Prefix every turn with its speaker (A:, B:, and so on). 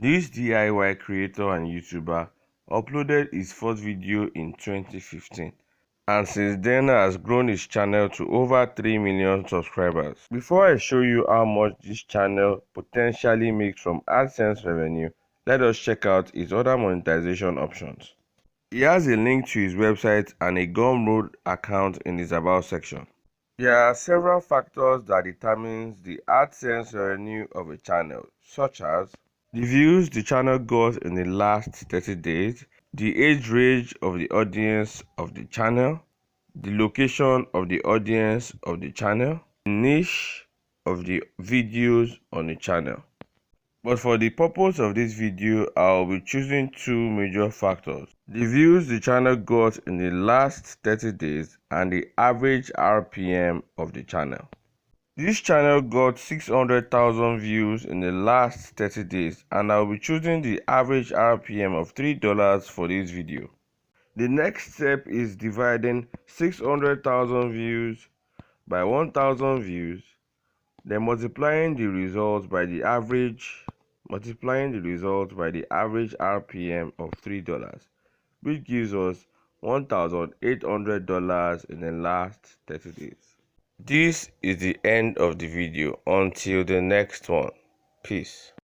A: This DIY creator and YouTuber uploaded his first video in 2015 and since then has grown his channel to over 3 million subscribers. Before I show you how much this channel potentially makes from AdSense revenue, let us check out his other monetization options. He has a link to his website and a Gumroad account in his about section. There are several factors that determines the AdSense revenue of a channel, such as the views the channel got in the last 30 days, the age range of the audience of the channel, the location of the audience of the channel, the niche of the videos on the channel. But for the purpose of this video, I'll be choosing two major factors: the views the channel got in the last 30 days and the average RPM of the channel. This channel got 600,000 views in the last 30 days and I'll be choosing the average RPM of $3 for this video. The next step is dividing 600,000 views by 1,000 views, then multiplying the results by the average RPM of $3, which gives us $1,800 in the last 30 days. This is the end of the video. Until the next one, peace.